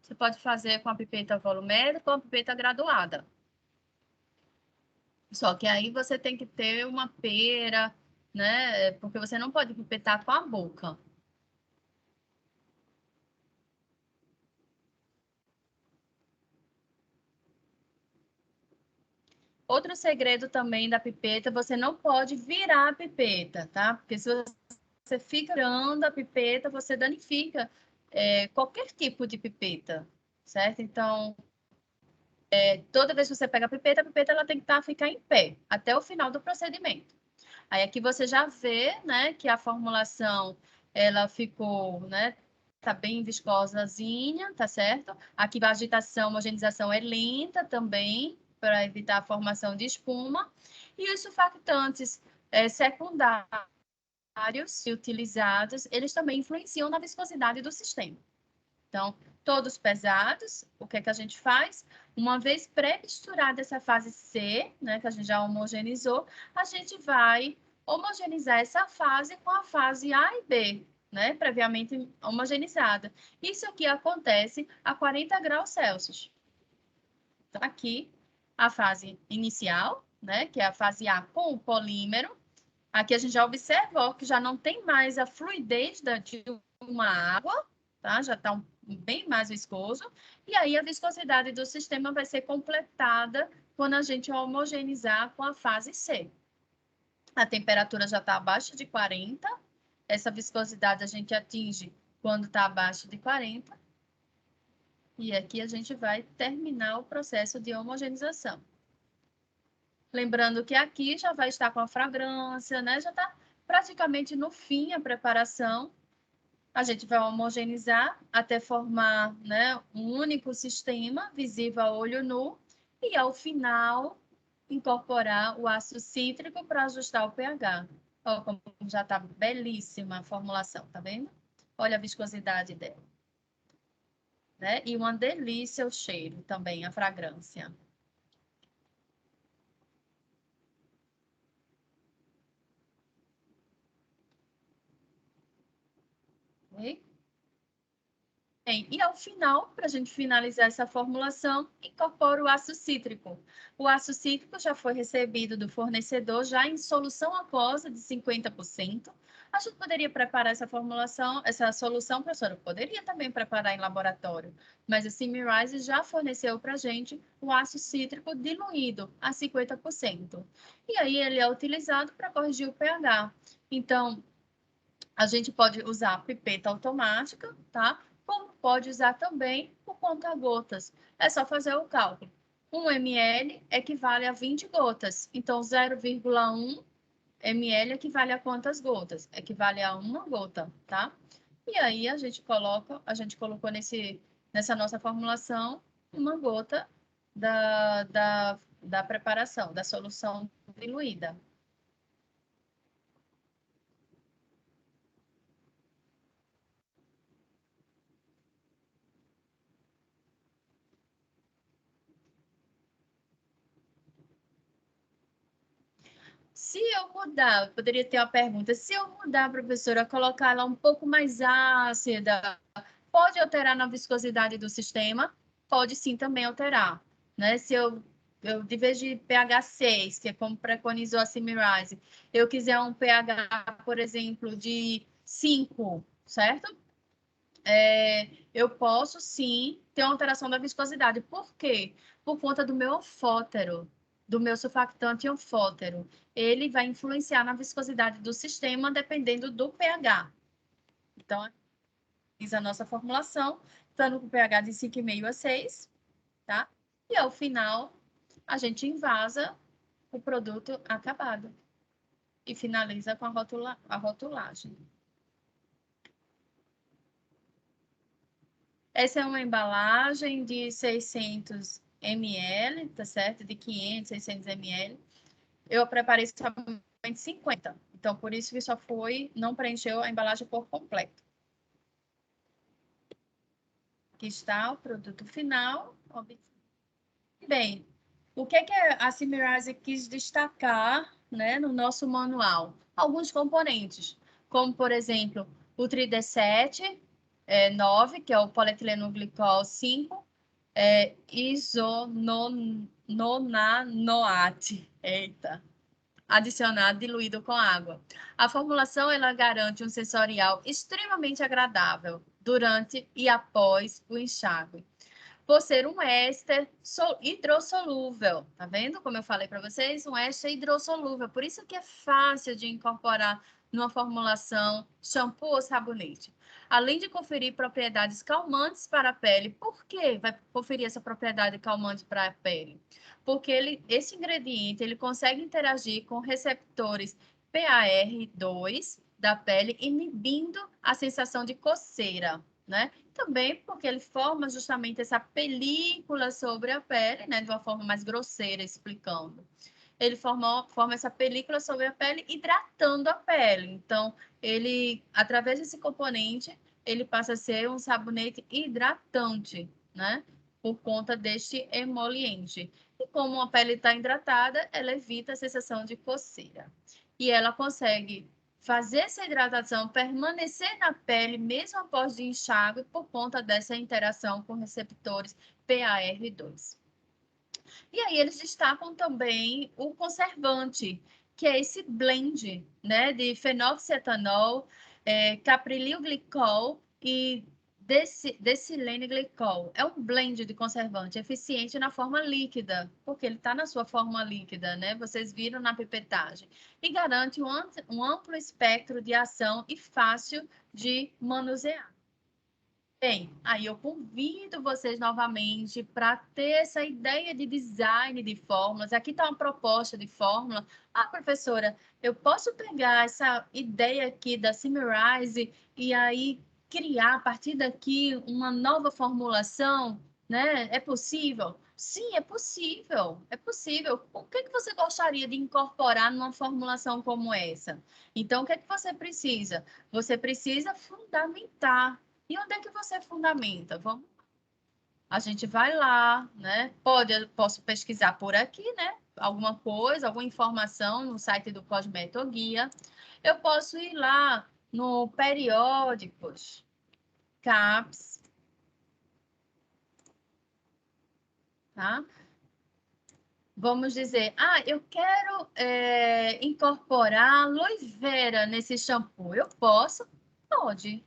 S1: Você pode fazer com a pipeta volumétrica ou a pipeta graduada. Só que aí você tem que ter uma pera, né? Porque você não pode pipetar com a boca. Outro segredo também da pipeta, você não pode virar a pipeta, tá? Porque se você fica virando a pipeta, você danifica qualquer tipo de pipeta, certo? Então, toda vez que você pega a pipeta ela tem que ficar em pé até o final do procedimento. Aí aqui você já vê, né, que a formulação ela ficou, né, tá bem viscosazinha, tá certo? Aqui a agitação, a homogeneização é lenta também, para evitar a formação de espuma. E os surfactantes secundários utilizados, eles também influenciam na viscosidade do sistema. Então, todos pesados, o que é que a gente faz? Uma vez pré-misturada essa fase C, né, que a gente já homogeneizou, a gente vai homogeneizar essa fase com a fase A e B, né, previamente homogeneizada. Isso aqui acontece a 40 graus Celsius. Então, aqui, a fase inicial, né, que é a fase A com o polímero. Aqui a gente já observa ó, que já não tem mais a fluidez de uma água, tá? Já está bem mais viscoso. E aí a viscosidade do sistema vai ser completada quando a gente homogeneizar com a fase C. A temperatura já está abaixo de 40. Essa viscosidade a gente atinge quando está abaixo de 40. E aqui a gente vai terminar o processo de homogeneização. Lembrando que aqui já vai estar com a fragrância, né? Já está praticamente no fim a preparação. A gente vai homogeneizar até formar, né, um único sistema visível a olho nu e, ao final, incorporar o ácido cítrico para ajustar o pH. Olha como já está belíssima a formulação, tá vendo? Olha a viscosidade dela. Né? E uma delícia o cheiro também, a fragrância. Ok? Bem, e ao final, para a gente finalizar essa formulação, incorpora o ácido cítrico. O ácido cítrico já foi recebido do fornecedor, já em solução aquosa de 50%. A gente poderia preparar essa formulação, essa solução, professora? Poderia também preparar em laboratório, mas a Symrise já forneceu para a gente o ácido cítrico diluído a 50%. E aí ele é utilizado para corrigir o pH. Então, a gente pode usar a pipeta automática, tá? Como pode usar também o conta-gotas. É só fazer o cálculo. 1 ml equivale a 20 gotas. Então, 0,1 ml equivale a quantas gotas? Equivale a uma gota, tá? E aí, a gente colocou nessa nossa formulação uma gota da preparação, da solução diluída. Se eu mudar, poderia ter uma pergunta. Se eu mudar, professora, colocar ela um pouco mais ácida, pode alterar na viscosidade do sistema? Pode sim também alterar. Né? Se eu de vez de pH 6, que é como preconizou a Symrise, eu quiser um pH, por exemplo, de 5, certo? Eu posso sim ter uma alteração da viscosidade. Por quê? Por conta do meu anfótero, do meu surfactante anfótero. Ele vai influenciar na viscosidade do sistema dependendo do pH. Então, fiz a nossa formulação, estando com pH de 5,5 a 6, tá? E ao final, a gente invasa o produto acabado e finaliza com a rotulagem. Essa é uma embalagem de 600 ml, tá certo? De 500, 600 ml. Eu preparei somente 50. Então, por isso que só foi, não preencheu a embalagem por completo. Aqui está o produto final. Bem, o que é que a Symrise quis destacar, né, no nosso manual? Alguns componentes, como, por exemplo, o TriD7, 9, que é o polietileno glicol 5, isononanoate, eita, adicionado diluído com água. A formulação ela garante um sensorial extremamente agradável durante e após o enxágue, por ser um éster hidrossolúvel. Tá vendo como eu falei para vocês? Um éster hidrossolúvel. Por isso que é fácil de incorporar numa formulação shampoo ou sabonete. Além de conferir propriedades calmantes para a pele. Por que vai conferir essa propriedade calmante para a pele? Porque esse ingrediente ele consegue interagir com receptores PAR2 da pele, inibindo a sensação de coceira, né? Também porque ele forma justamente essa película sobre a pele, né, de uma forma mais grosseira, explicando. ele forma essa película sobre a pele, hidratando a pele. Então, ele, através desse componente, ele passa a ser um sabonete hidratante, né? Por conta deste emoliente. E como a pele está hidratada, ela evita a sensação de coceira. E ela consegue fazer essa hidratação permanecer na pele mesmo após o enxágue por conta dessa interação com receptores PAR2. E aí eles destacam também o conservante, que é esse blend, né, de fenoxietanol, caprilil-glicol e decilene-glicol. É um blend de conservante eficiente na forma líquida, porque ele está na sua forma líquida, né? Vocês viram na pipetagem. E garante um amplo espectro de ação e fácil de manusear. Bem, aí eu convido vocês novamente para ter essa ideia de design de fórmulas. Aqui está uma proposta de fórmula. Ah, professora, eu posso pegar essa ideia aqui da Symrise e aí criar a partir daqui uma nova formulação, né? É possível? Sim, é possível. É possível. O que você gostaria de incorporar numa formulação como essa? Então, o que você precisa? Você precisa fundamentar. E onde é que você fundamenta? Vamos. A gente vai lá, né? Posso pesquisar por aqui, né? Alguma coisa, alguma informação no site do Cosmetoguia. Eu posso ir lá no periódicos, CAPS, tá? Vamos dizer, eu quero incorporar aloe vera nesse shampoo. Eu posso? Pode.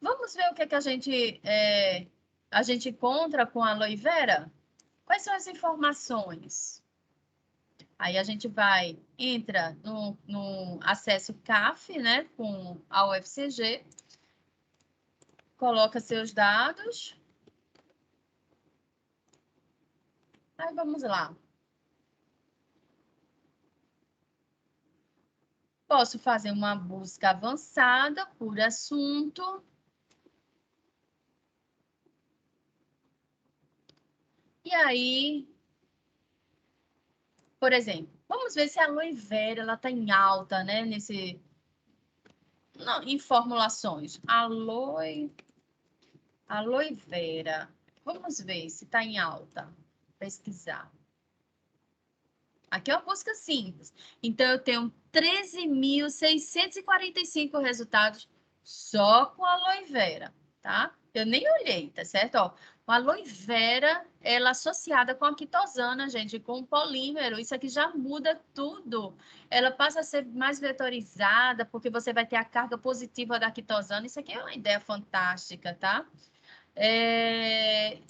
S1: Vamos ver o que, a gente encontra com a aloe vera? Quais são as informações? Aí a gente entra no acesso CAF, né, com a UFCG, coloca seus dados. Aí vamos lá. Posso fazer uma busca avançada por assunto. E aí, por exemplo, vamos ver se a aloe vera ela está em alta, né, em formulações. Aloe vera. Vamos ver se está em alta. Pesquisar. Aqui é uma busca simples. Então, eu tenho 13.645 resultados só com aloe vera, tá? Eu nem olhei, tá certo? Ó, a aloe vera, ela associada com a quitosana, gente, com o polímero, isso aqui já muda tudo. Ela passa a ser mais vetorizada, porque você vai ter a carga positiva da quitosana. Isso aqui é uma ideia fantástica, tá?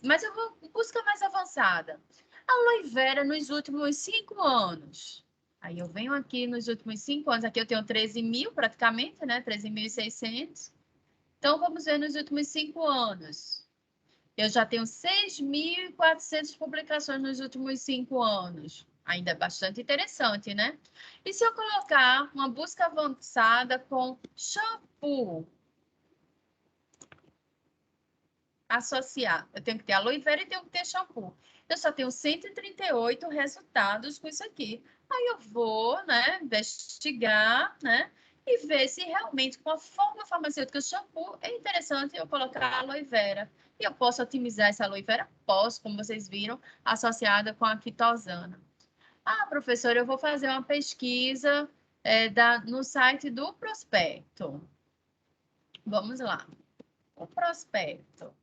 S1: Mas eu vou buscar mais avançada. Aloe vera nos últimos 5 anos. Aí eu venho aqui nos últimos 5 anos, aqui eu tenho 13.000 praticamente, né? 13.600. Então, vamos ver nos últimos 5 anos. Eu já tenho 6.400 publicações nos últimos 5 anos. Ainda é bastante interessante, né? E se eu colocar uma busca avançada com shampoo associar? Eu tenho que ter aloe vera e tenho que ter shampoo. Eu só tenho 138 resultados com isso aqui. Aí eu vou, né, investigar, né, e ver se realmente com a fórmula farmacêutica shampoo é interessante eu colocar aloe vera. E eu posso otimizar essa aloe vera? Posso, como vocês viram, associada com a quitosana. Ah, professor, eu vou fazer uma pesquisa no site do prospecto. Vamos lá. O prospecto.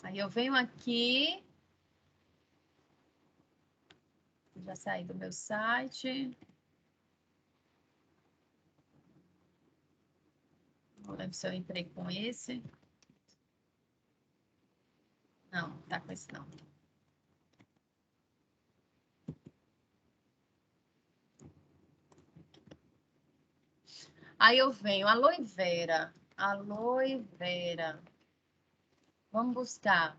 S1: Aí eu venho aqui, já saí do meu site. Não lembro se eu entrei com esse. Não, tá com esse não. Aí eu venho, aloe vera. Aloe vera. Vamos buscar.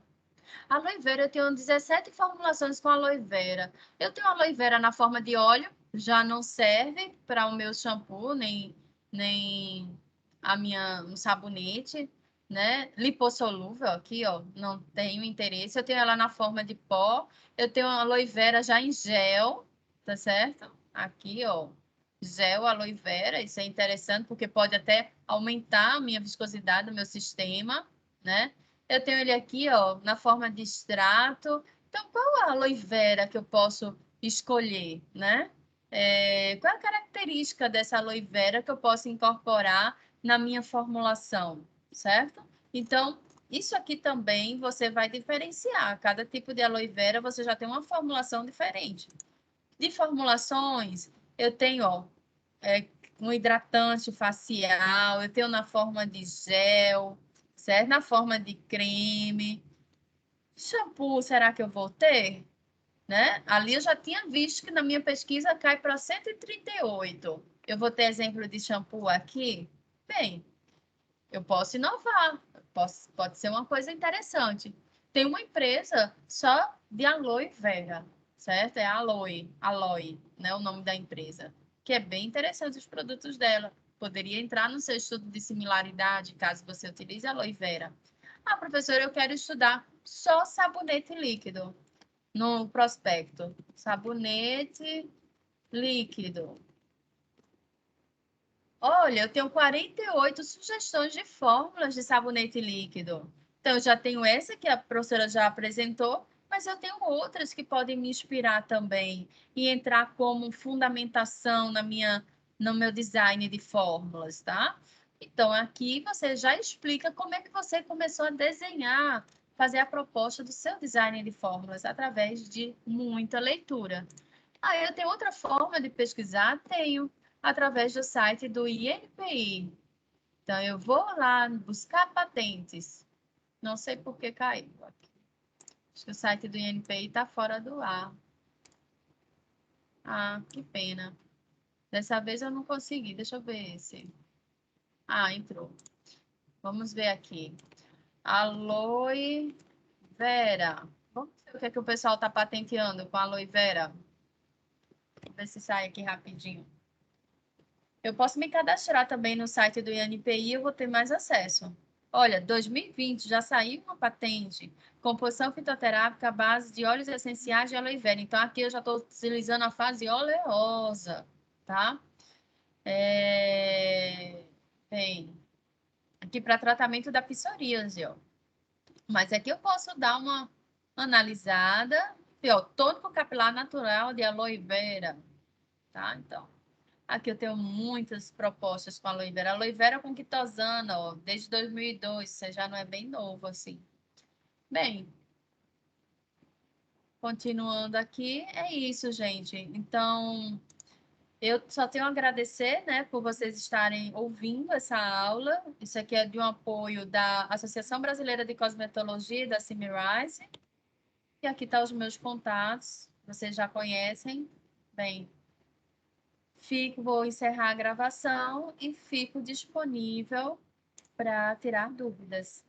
S1: Aloe vera, eu tenho 17 formulações com aloe vera. Eu tenho aloe vera na forma de óleo, já não serve para o meu shampoo, nem um sabonete, né? Lipossolúvel aqui, ó, não tenho interesse. Eu tenho ela na forma de pó. Eu tenho aloe vera já em gel, tá certo? Aqui, ó, gel aloe vera, isso é interessante porque pode até aumentar a minha viscosidade do meu sistema, né? Eu tenho ele aqui, ó, na forma de extrato. Então, qual a aloe vera que eu posso escolher, né? Qual a característica dessa aloe vera que eu posso incorporar na minha formulação, certo? Então, isso aqui também você vai diferenciar. Cada tipo de aloe vera você já tem uma formulação diferente. De formulações, eu tenho, ó, um hidratante facial, eu tenho na forma de gel, certo? Na forma de creme. Shampoo, será que eu vou ter? Né? Ali eu já tinha visto que na minha pesquisa cai para 138. Eu vou ter exemplo de shampoo aqui? Bem, eu posso inovar, pode ser uma coisa interessante. Tem uma empresa só de aloe vera, certo? É Aloe, né? O nome da empresa, que é bem interessante os produtos dela. Poderia entrar no seu estudo de similaridade, caso você utilize aloe vera. Ah, professora, eu quero estudar só sabonete líquido no prospecto. Sabonete líquido. Olha, eu tenho 48 sugestões de fórmulas de sabonete líquido. Então, eu já tenho essa que a professora já apresentou, mas eu tenho outras que podem me inspirar também e entrar como fundamentação no meu design de fórmulas, tá? Então, aqui você já explica como é que você começou a desenhar, fazer a proposta do seu design de fórmulas através de muita leitura. Ah, eu tenho outra forma de pesquisar? Tenho, através do site do INPI. Então, eu vou lá buscar patentes. Não sei por que caiu aqui. Acho que o site do INPI está fora do ar. Ah, que pena. Dessa vez eu não consegui. Deixa eu ver esse. Ah, entrou. Vamos ver aqui. Aloe vera. Vamos ver o que é que o pessoal está patenteando com aloe vera. Vamos ver se sai aqui rapidinho. Eu posso me cadastrar também no site do INPI e eu vou ter mais acesso. Olha, 2020 já saiu uma patente, composição fitoterápica à base de óleos essenciais de aloe vera. Então, aqui eu já estou utilizando a fase oleosa, tá? Bem, aqui para tratamento da psoríase, ó. Mas aqui eu posso dar uma analisada. Ó, tônico capilar natural de aloe vera, tá? Então, aqui eu tenho muitas propostas com aloe vera. Aloe vera com quitosana, ó, desde 2002, você já não é bem novo assim. Bem, continuando aqui, é isso, gente. Então, eu só tenho a agradecer, né, por vocês estarem ouvindo essa aula. Isso aqui é de um apoio da Associação Brasileira de Cosmetologia, da Symrise. E aqui estão os meus contatos, vocês já conhecem. Bem, vou encerrar a gravação e fico disponível para tirar dúvidas.